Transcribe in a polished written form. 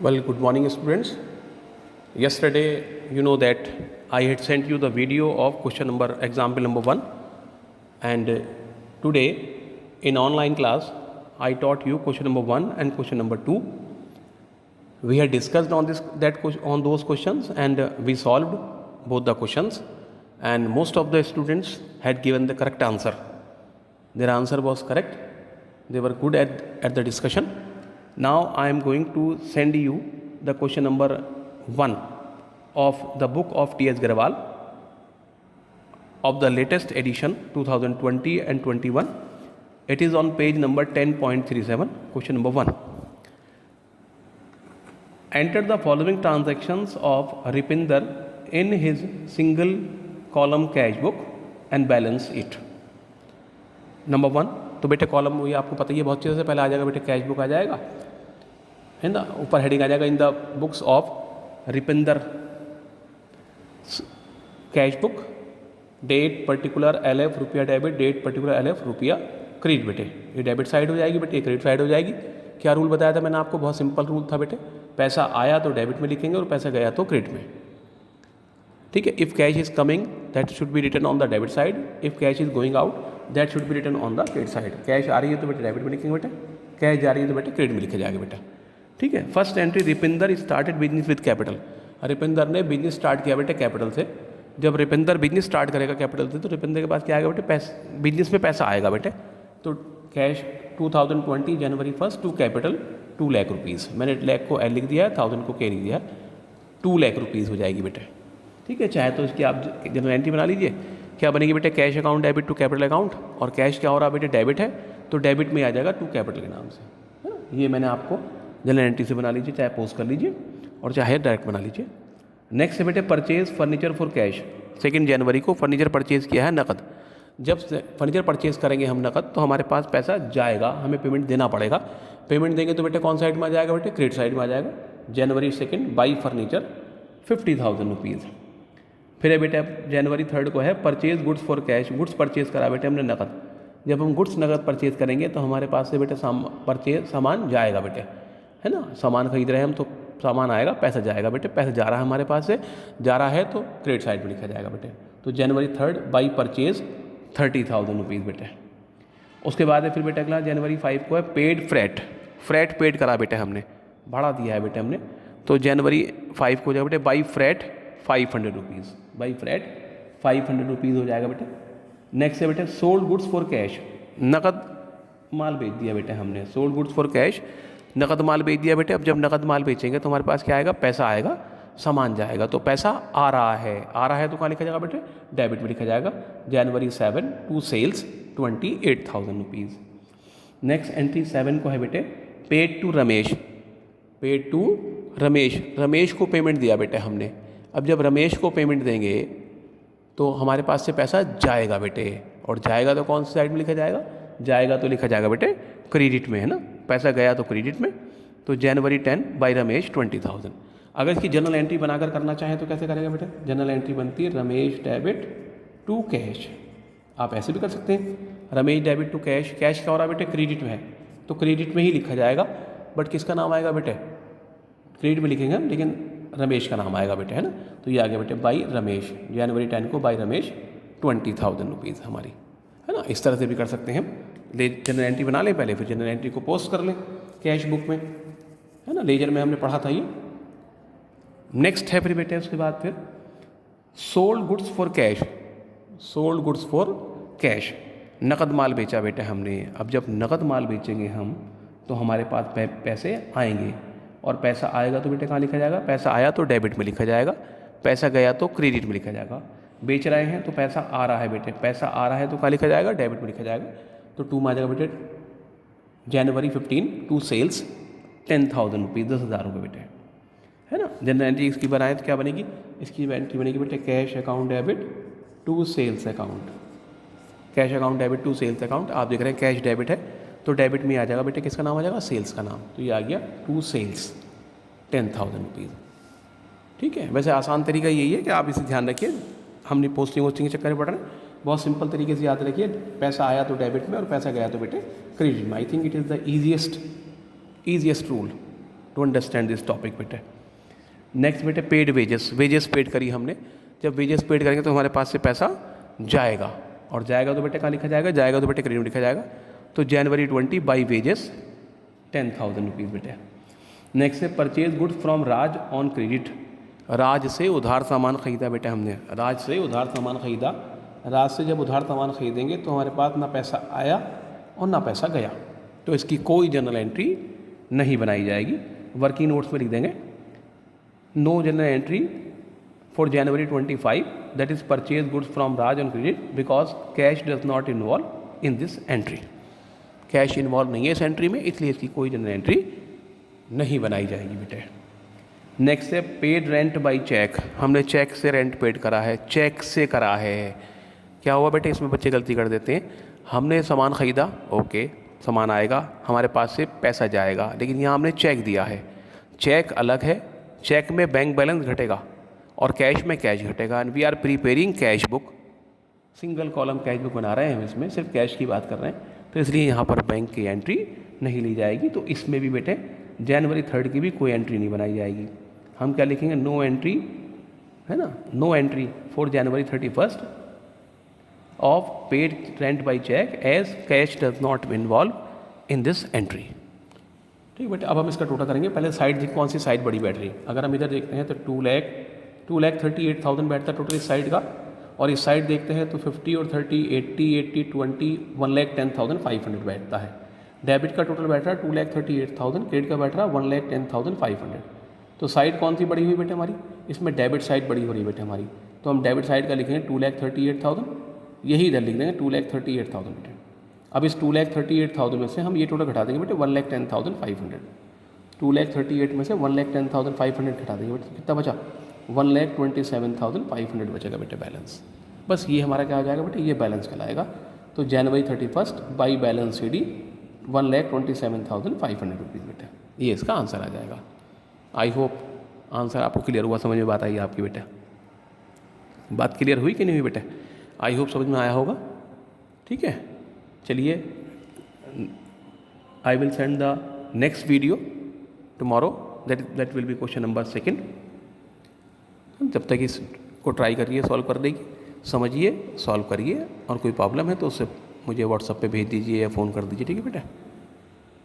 Well, good morning, students. Yesterday, you know that I had sent you the video of example number 1, and today in online class I taught you question number 1 and question number 2. We had discussed on on those questions, and we solved both the questions, and most of the students had given the correct answer. Their answer was correct. They were good at the discussion. Now I am going to send you the question number 1 of the book of T.S. Garewal of the latest edition 2020 and 21. It is on page number 10.37. Question number 1. Enter the following transactions of Ripinder in his single column cash book and balance it. Number 1, तो बेटे column ये आपको पता ही है, बहुत चीज़ों से पहले आ जाएगा बेटे कैश बुक आ जाएगा, है ना, ऊपर हेडिंग आ जाएगा in the books of Ripinder cash book, date particular LF रुपया डेबिट, डेट पर्टिकुलर LF रुपया क्रेडिट। बेटे ये डेबिट साइड हो जाएगी, बेटे ये क्रेडिट साइड हो जाएगी। क्या रूल बताया था मैंने आपको? बहुत सिंपल रूल था बेटे, पैसा आया तो डेबिट में लिखेंगे और पैसा गया तो क्रेडिट में। ठीक है, if cash is coming that should be written on the debit side, if cash is going out that should be written on the credit side. Cash आ रही है तो बेटे डेबिट में लिखेंगे बेटा, कैश जा रही है तो बेटे क्रेडिट में लिखा जाएगा बेटा। ठीक है, first entry, Ripinder started business with capital. Ripinder ने बिजनेस स्टार्ट किया बेटे कैपिटल से। जब रिपिंदर बिजनेस स्टार्ट करेगा कैपिटल से तो रिपिंदर के पास क्या आएगा बेटे? बिजनेस में पैसा आएगा बेटे। तो cash 2020 January 1 to capital 2 lakh rupees. मैंने लाख को एल लिख दिया है, 1000 को के लिख दिया है, 2 लाख रुपीज़ हो जाएगी बेटे। ठीक है, चाहे तो इसकी आप जनरल एंट्री बना लीजिए। क्या बनेगी बेटे? Cash account debit to capital account, और कैश क्या हो रहा है बेटे? डेबिट है, तो डेबिट में आ जाएगा टू कैपिटल के नाम से, है ना। ये मैंने आपको जनरल एंट्री से बना लीजिए, चाहे पोस्ट कर लीजिए और चाहे डायरेक्ट बना लीजिए। नेक्स्ट है बेटे परचेज फर्नीचर फॉर कैश। 2 जनवरी को फर्नीचर परचेज़ किया है नकद। जब फर्नीचर परचेज़ करेंगे हम नकद तो हमारे पास पैसा जाएगा, हमें पेमेंट देना पड़ेगा। पेमेंट देंगे तो बेटे कौन साइड में आ जाएगा बेटे? क्रेडिट साइड में आ जाएगा। जनवरी 2 बाई फर्नीचर 50,000 रुपीज़। फिर है बेटे जनवरी 3 को है purchase goods for cash. Goods purchase करा बेटे हमने नकद। जब हम गुड्स नकद परचेज करेंगे तो हमारे पास से बेटे सामान जाएगा बेटे, है ना। सामान खरीद रहे हैं हम तो सामान आएगा, पैसा जाएगा बेटे। पैसा जा रहा है हमारे पास से, जा रहा है तो क्रेडिट साइड में लिखा जाएगा बेटे। तो जनवरी 3 बाई परचेज 30,000 रुपीज़ बेटे। उसके बाद है फिर बेटे अगला जनवरी 5 को है पेड फ्रेट। फ्रेट पेड करा बेटे हमने, भाड़ा दिया है बेटे हमने। तो जनवरी 5 को हो जाएगा बेटे by freight 500 rupees. By freight 500 rupees हो जाएगा बेटे। नेक्स्ट है बेटे सोल्ड गुड्स फॉर कैश। नकद माल बेच दिया बेटे हमने, सोल्ड गुड्स फॉर कैश, नकद माल बेच दिया बेटे। अब जब नकद माल बेचेंगे तो हमारे पास क्या आएगा? पैसा आएगा, सामान जाएगा। तो पैसा आ रहा है तो कहाँ लिखा जाएगा बेटे? डेबिट में लिखा जाएगा। January 7 to sales 28,000 rupees. Next entry 7 को है बेटे paid to Ramesh. Paid to Ramesh, Ramesh को पेमेंट दिया बेटे हमने। अब जब रमेश को पेमेंट देंगे तो हमारे पास से पैसा जाएगा बेटे, और जाएगा तो कौन सी साइड में लिखा जाएगा? जाएगा तो लिखा जाएगा बेटे क्रेडिट में, है ना। पैसा गया तो क्रेडिट में। तो जनवरी 10 बाई रमेश 20,000। अगर इसकी जनरल एंट्री बनाकर करना चाहें तो कैसे करेंगे बेटे? जनरल एंट्री बनती है रमेश डेबिट टू कैश। आप ऐसे भी कर सकते हैं, Ramesh debit to cash. Cash क्या हो रहा है बेटे? क्रेडिट में है, तो क्रेडिट में ही लिखा जाएगा। बट किसका नाम आएगा बेटे? क्रेडिट में लिखेंगे हम, लेकिन रमेश का नाम आएगा बेटे, है ना। तो ये आ गया बेटे बाई रमेश। जनवरी 10 को बाई रमेश 20,000 रुपीज़ हमारी, है ना। इस तरह से भी कर सकते हैं हम। जनरल एंट्री बना लें पहले, फिर जनरल एंट्री को पोस्ट कर लें कैश बुक में, है ना। लेजर में हमने पढ़ा था ये। नेक्स्ट है फिर बेटे उसके बाद फिर sold goods for cash. Sold goods for cash, नकद माल बेचा बेटे हमने। अब जब नकद माल बेचेंगे हम तो हमारे पास पैसे आएंगे, और पैसा आएगा तो बेटे कहाँ लिखा जाएगा? पैसा आया तो डेबिट में लिखा जाएगा, पैसा गया तो क्रेडिट में लिखा जाएगा। बेच रहे हैं तो पैसा आ रहा है बेटे, पैसा आ रहा है तो कहाँ लिखा जाएगा? डेबिट में लिखा जाएगा। तो 2 में आ जाएगा बेटे जनवरी 15 टू सेल्स 10,000 रुपीज़, 10,000 रुपये बेटे, है ना। जनरल एंट्री इसकी बनाए तो क्या बनेगी? इसकी एंट्री बनेगी बेटे cash account debit to sales account. Cash account debit to sales account. आप देख रहे हैं कैश डेबिट है तो डेबिट में आ जाएगा बेटे किसका नाम आ जाएगा? सेल्स का नाम। तो ये आ गया टू सेल्स 10,000 रुपीज़। ठीक है, वैसे आसान तरीका यही है कि आप इसे ध्यान रखिए। हमने पोस्टिंग वोस्टिंग के चक्कर में पढ़ रहे हैं, बहुत सिंपल तरीके से याद रखिए। पैसा आया तो डेबिट में और पैसा गया तो बेटे क्रेडिट में। I think it is the easiest rule, to understand this topic बेटे। नेक्स्ट बेटे पेड वेजेस, वेजेस पेड करी हमने। जब वेजेस पेड करेंगे तो हमारे पास से पैसा जाएगा, और जाएगा तो बेटे कहाँ लिखा जाएगा, जाएगा तो बेटे क्रेडिट में लिखा जाएगा। तो जनवरी 20 बाई वेजेस 10,000 रुपीज़ बेटे। नेक्स्ट है purchase goods from Raj on credit, Raj से उधार सामान खरीदा बेटे हमने, राज से उधार सामान खरीदा। राज से जब उधार सामान खरीदेंगे तो हमारे पास ना पैसा आया और ना पैसा गया, तो इसकी कोई जर्नल एंट्री नहीं बनाई जाएगी। वर्किंग नोट्स में लिख देंगे no general entry for January 25 that is purchase goods from Raj on credit because cash does not involve in this entry, cash involve नहीं है इस एंट्री में, इसलिए इसकी कोई जनरल एंट्री नहीं बनाई जाएगी बेटे। नेक्स्ट है पेड रेंट बाई चेक, हमने चेक से रेंट पेड करा है, चेक से करा है। क्या हुआ बेटे, इसमें बच्चे गलती कर देते हैं, हमने सामान ख़रीदा, ओके सामान आएगा, हमारे पास से पैसा जाएगा, लेकिन यहाँ हमने चेक दिया है, चेक अलग है, चेक में बैंक बैलेंस घटेगा और कैश में कैश घटेगा। And we are preparing cash book, single column cash book बना रहे हैं हम, इसमें सिर्फ कैश की बात कर रहे हैं, तो इसलिए यहाँ पर बैंक की एंट्री नहीं ली जाएगी। तो इसमें भी बेटे जनवरी 3 की भी कोई एंट्री नहीं बनाई जाएगी। हम क्या लिखेंगे, नो एंट्री, है ना, no entry for January 31 of paid rent by cheque as cash does not involve in this entry. ठीक बेटे, अब हम इसका टोटल करेंगे। पहले साइड कौन सी साइड बड़ी बैठ रही है, अगर हम इधर देखते हैं तो 2,38,000 बैठता टोटल इस साइड का, और इस साइड देखते हैं तो 50 और 30 80 20 1,10,500 बैठता है। डेबिट का टोटल बैठ रहा है 2,38,000, क्रेडिट का बैठ रहा है 1,10,500। तो साइड कौन सी बड़ी हुई बेटे हमारी, इसमें डेबिट साइड बड़ी हो रही है बेटे हमारी, तो हम डेबिट साइड का लिखेंगे 2,38,000, यही इधर लिख देंगे 2,38,000 बेटे। अब इस 2,38,000 में से हम ये टोटल घटा देंगे बेटे 1,10,500, 2,38,000 में से 1,10,500 घटा देंगे बेटे, कितना बचा 1,27,500 बचेगा बेटे बैलेंस। बस ये हमारा क्या आ जाएगा बेटे, ये बैलेंस कहलाएगा। तो January 31 by balance C D 1,27,500 rupees बेटे, ये इसका आंसर आ जाएगा। आई होप आंसर आपको क्लियर हुआ, समझ में बात आई आपकी बेटा, बात क्लियर हुई कि नहीं हुई बेटे, आई होप समझ में आया होगा। ठीक है, चलिए I will send the next video tomorrow, that will be question number 2। जब तक इसको ट्राई करिए, सॉल्व कर देगी, समझिए, सॉल्व करिए, और कोई प्रॉब्लम है तो उससे मुझे व्हाट्सएप पे भेज दीजिए या फ़ोन कर दीजिए। ठीक है बेटा।